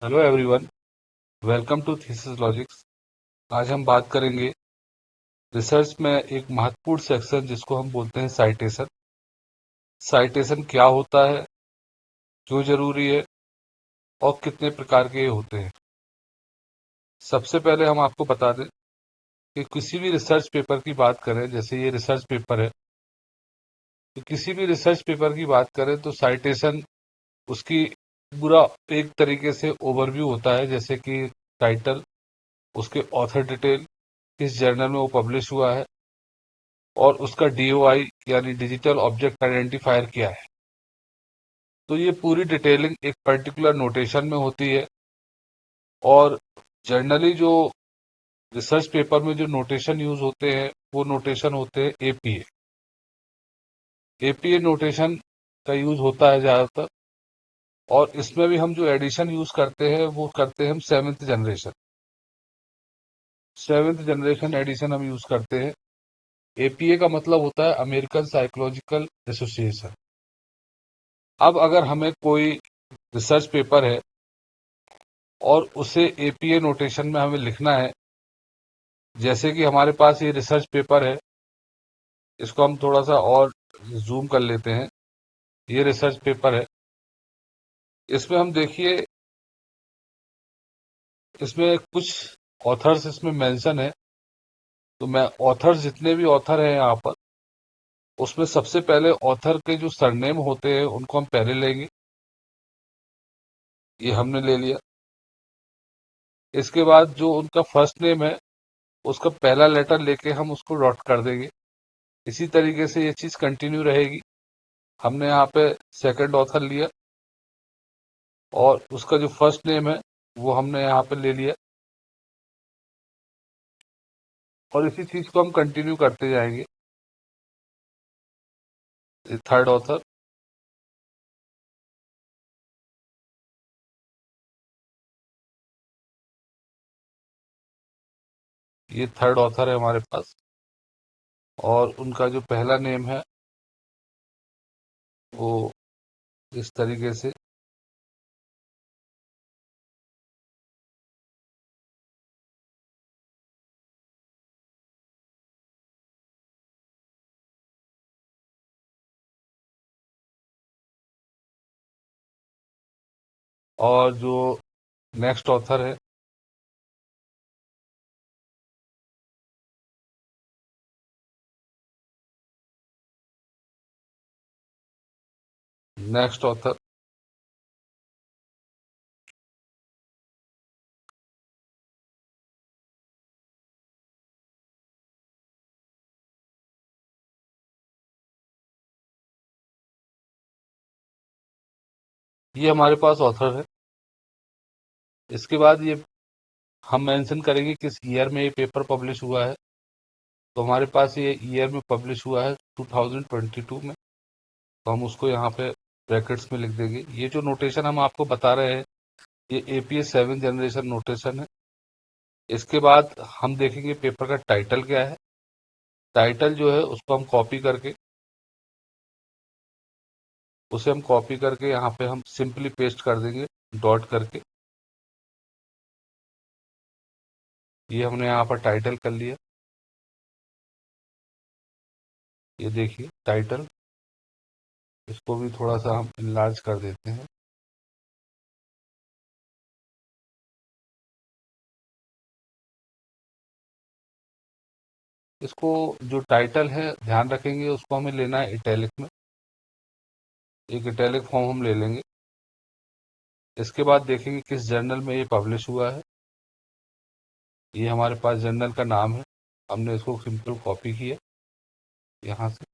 Hello everyone, welcome to thesis logics. आज हम बात करेंगे रिसर्च में एक महत्वपूर्ण सेक्शन जिसको हम बोलते हैं साइटेशन। साइटेशन क्या होता है, क्यों जरूरी है और कितने प्रकार के होते हैं। सबसे पहले हम आपको बता दें कि किसी भी रिसर्च पेपर की बात करें, जैसे ये रिसर्च पेपर है, तो किसी भी रिसर्च पेपर की बात करें तो साइटेशन उसकी पूरा एक तरीके से ओवरव्यू होता है, जैसे कि टाइटल, उसके ऑथर डिटेल, किस जर्नल में वो पब्लिश हुआ है और उसका डीओआई यानी डिजिटल ऑब्जेक्ट आइडेंटिफायर क्या है। तो ये पूरी डिटेलिंग एक पर्टिकुलर नोटेशन में होती है। और जनरली जो रिसर्च पेपर में जो नोटेशन यूज होते हैं वो नोटेशन होते हैं एपीए। एपीए नोटेशन का यूज होता है ज्यादातर, और इसमें भी हम जो एडिशन यूज करते हैं वो करते हैं हम सेवेंथ जनरेशन एडिशन हम यूज करते हैं। एपीए का मतलब होता है अमेरिकन साइकोलॉजिकल एसोसिएशन। अब अगर हमें कोई रिसर्च पेपर है और उसे एपीए नोटेशन में हमें लिखना है, जैसे कि हमारे पास ये रिसर्च पेपर है, इसको हम थोड़ा सा और जूम कर लेते हैं। ये रिसर्च पेपर है, इसमें हम देखिए, इसमें कुछ ऑथर्स इसमें मेंशन है। तो मैं ऑथर्स, जितने भी ऑथर हैं यहाँ पर, उसमें सबसे पहले ऑथर के जो सरनेम होते हैं उनको हम पहले लेंगे। ये हमने ले लिया। इसके बाद जो उनका फर्स्ट नेम है उसका पहला लेटर लेके हम उसको डॉट कर देंगे। इसी तरीके से ये चीज कंटिन्यू रहेगी। हमने यहाँ पे सेकंड ऑथर लिया और उसका जो फर्स्ट नेम है वो हमने यहाँ पे ले लिया, और इसी चीज को हम कंटिन्यू करते जाएंगे। थर्ड ऑथर, ये थर्ड ऑथर है हमारे पास, और उनका जो पहला नेम है वो इस तरीके से। और जो नेक्स्ट ऑथर है, नेक्स्ट ऑथर, ये हमारे पास ऑथर है। इसके बाद ये हम मेंशन करेंगे किस ईयर में ये पेपर पब्लिश हुआ है। तो हमारे पास ये ईयर में पब्लिश हुआ है 2022 में, तो हम उसको यहाँ पे ब्रैकेट्स में लिख देंगे। ये जो नोटेशन हम आपको बता रहे हैं ये एपीएस 7 जनरेशन नोटेशन है। इसके बाद हम देखेंगे पेपर का टाइटल क्या है। टाइटल जो है उसको हम कॉपी करके, उसे हम कॉपी करके यहाँ पे हम सिंपली पेस्ट कर देंगे डॉट करके। ये हमने यहाँ पर टाइटल कर लिया। ये देखिए टाइटल, इसको भी थोड़ा सा हम इनलार्ज कर देते हैं। इसको जो टाइटल है ध्यान रखेंगे, उसको हमें लेना है इटैलिक में। एक इटैलिक फॉर्म हम ले लेंगे। इसके बाद देखेंगे किस जर्नल में ये पब्लिश हुआ है। ये हमारे पास जर्नल का नाम है, हमने इसको सिंपल कॉपी किया यहाँ से।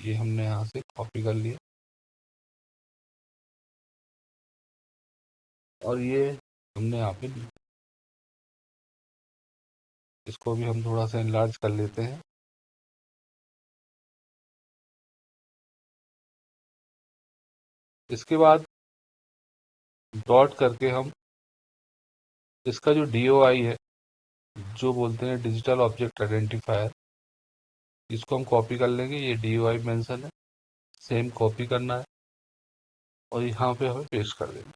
ये हमने यहाँ से कॉपी कर लिया, और ये हमने यहाँ पे, इसको भी हम थोड़ा सा इनलार्ज कर लेते हैं। इसके बाद डॉट करके हम इसका जो डीओआई है, जो बोलते हैं डिजिटल ऑब्जेक्ट आइडेंटिफायर, इसको हम कॉपी कर लेंगे। ये डीओआई मेंशन है, सेम कॉपी करना है और यहाँ पे हमें पेस्ट कर देना।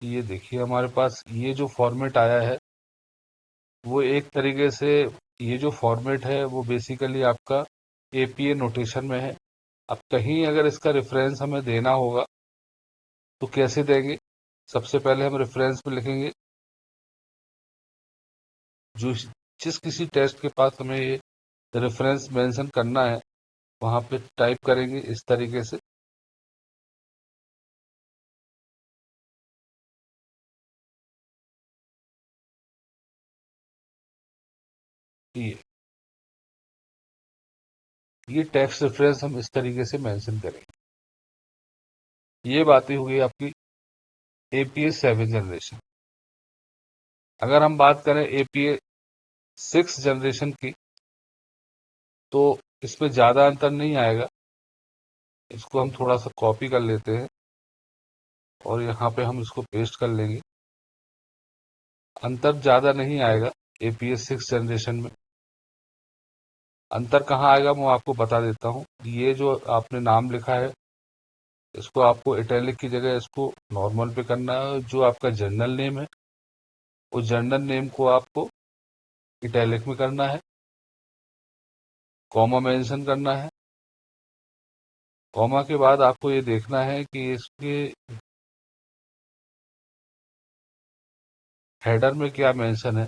ये देखिए हमारे पास ये जो फॉर्मेट आया है वो एक तरीके से, ये जो फॉर्मेट है वो बेसिकली आपका एपीए नोटेशन में है। अब कहीं अगर इसका रेफरेंस हमें देना होगा तो कैसे देंगे? सबसे पहले हम रेफरेंस में लिखेंगे, जो जिस किसी टेस्ट के पास हमें ये रेफरेंस मेंशन करना है वहां पे टाइप करेंगे इस तरीके से। ये टेक्स्ट रेफरेंस हम इस तरीके से मेंशन करेंगे। ये बातें हुई आपकी एपीए 7 जनरेशन। अगर हम बात करें एपीए 6 जनरेशन की तो इसमें ज्यादा अंतर नहीं आएगा। इसको हम थोड़ा सा कॉपी कर लेते हैं और यहाँ पे हम इसको पेस्ट कर लेंगे। अंतर ज्यादा नहीं आएगा एपीए 6 जनरेशन में। अंतर कहाँ आएगा मैं आपको बता देता हूँ। ये जो आपने नाम लिखा है इसको आपको इटैलिक की जगह इसको नॉर्मल पे करना है। जो आपका जर्नल नेम है उस जर्नल नेम को आपको इटैलिक में करना है, कॉमा मेंशन करना है। कॉमा के बाद आपको ये देखना है कि इसके हेडर में क्या मेंशन है।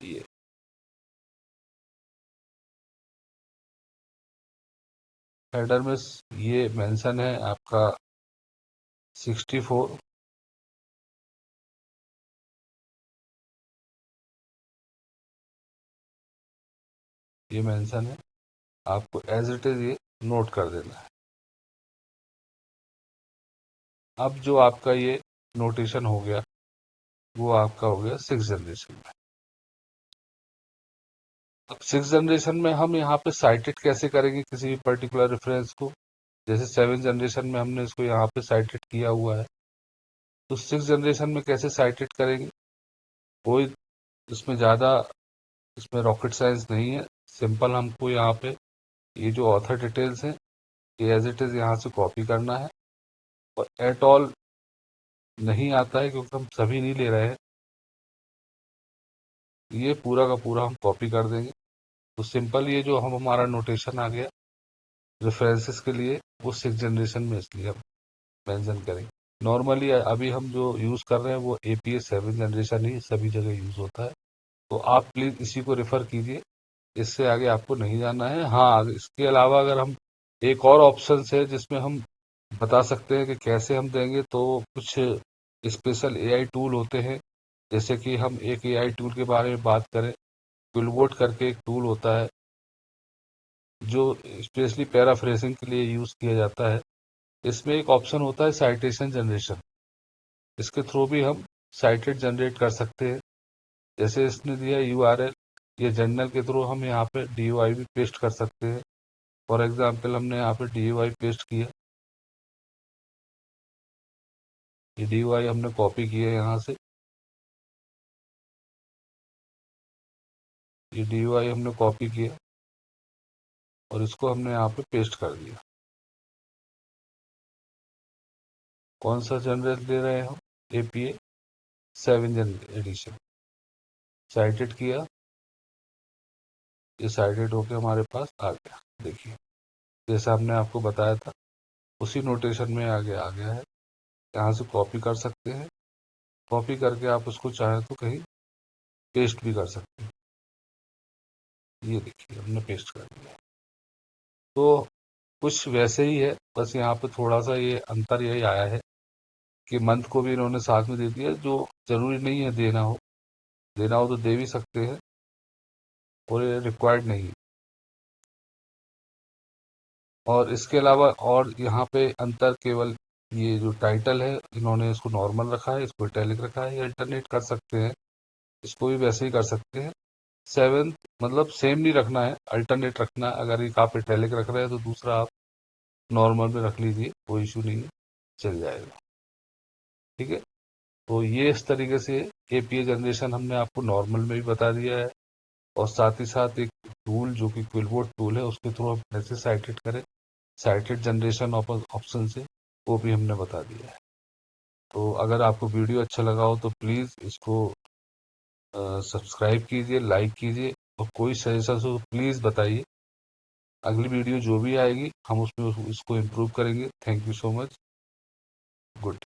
ये हेडर में ये मेंशन है आपका 64। ये मेंशन है, आपको एज इट इज ये नोट कर देना है। अब जो आपका ये नोटेशन हो गया वो आपका हो गया 6 जनरेशन में। अब 6 जनरेशन में हम यहाँ पे साइटेड कैसे करेंगे किसी भी पर्टिकुलर रेफरेंस को? जैसे 7 जनरेशन में हमने इसको यहाँ पे साइटेड किया हुआ है, तो 6 जनरेशन में कैसे साइटेड करेंगे? कोई इसमें ज्यादा इसमें रॉकेट साइंस नहीं है। सिंपल हमको यहाँ पे ये जो ऑथर डिटेल्स है ये एज इट इज यहाँ से कॉपी करना है और एट ऑल नहीं आता है क्योंकि हम सभी नहीं ले रहे हैं। ये पूरा का पूरा हम कॉपी कर देंगे। तो सिंपल ये जो हम हमारा नोटेशन आ गया रेफरेंसेस के लिए वो 6 जनरेशन में इसलिए हम मेंशन करेंगे। नॉर्मली अभी हम जो यूज कर रहे हैं वो एपीए 7 जनरेशन ही सभी जगह यूज होता है। तो आप प्लीज इसी को रेफर कीजिए, इससे आगे आपको नहीं जाना है। हाँ, इसके अलावा अगर हम एक और ऑप्शन है जिसमें हम बता सकते हैं कि कैसे हम देंगे, तो कुछ स्पेशल एआई टूल होते हैं। जैसे कि हम एक एआई टूल के बारे में बात करें, क्विलवोट करके एक टूल होता है जो स्पेशली पैराफ्रेजिंग के लिए यूज किया जाता है। इसमें एक ऑप्शन होता है साइटेशन जनरेशन। इसके थ्रू भी हम साइटेड जनरेट कर सकते हैं। जैसे इसने दिया यूआरएल, ये जर्नल के थ्रू हम यहाँ पे डीओआई भी पेस्ट कर सकते हैं। फॉर एग्जाम्पल हमने यहाँ पे डीओआई पेस्ट किया, ये डीओआई हमने कॉपी किया यहाँ से, ये डीओआई हमने कॉपी किया और इसको हमने यहाँ पे पेस्ट कर दिया। कौन सा जनरल दे रहे हैं हम? APA 7 addition. साइटेड किया, ये साइटेड होके हमारे पास आ गया। देखिए जैसा हमने आपको बताया था उसी नोटेशन में आ गया है। यहाँ से कॉपी कर सकते हैं, कॉपी करके आप उसको चाहें तो कहीं पेस्ट भी कर सकते हैं। ये देखिए हमने पेस्ट कर दिया। तो कुछ वैसे ही है, बस यहाँ पे थोड़ा सा ये अंतर यही आया है कि मंथ को भी इन्होंने साथ में दे दिया, जो जरूरी नहीं है देना हो। देना हो तो दे भी सकते हैं और ये रिक्वायर्ड नहीं है। और इसके अलावा और यहाँ पे अंतर केवल ये जो टाइटल है इन्होंने इसको नॉर्मल रखा है, इसको इटैलिक रखा है। या अल्टरनेट कर सकते हैं, इसको भी वैसे ही कर सकते हैं। 7 मतलब सेम नहीं रखना है, अल्टरनेट रखना है। अगर एक आप इटैलिक रख रहे हैं तो दूसरा आप नॉर्मल में रख लीजिए, कोई इशू नहीं है, चल जाएगा। ठीक है, तो ये इस तरीके से एपीए जनरेशन हमने आपको नॉर्मल में भी बता दिया है, और साथ ही साथ एक टूल जो कि क्विलबोर्ड टूल है उसके थ्रू हम कैसे साइटेड करें साइटेड जनरेशन ऑप्शन से, वो भी हमने बता दिया है। तो अगर आपको वीडियो अच्छा लगा हो तो प्लीज़ इसको सब्सक्राइब कीजिए, लाइक कीजिए, और कोई सजेशन हो तो प्लीज़ बताइए। अगली वीडियो जो भी आएगी हम उसमें इसको इम्प्रूव करेंगे। Thank you so much. Good.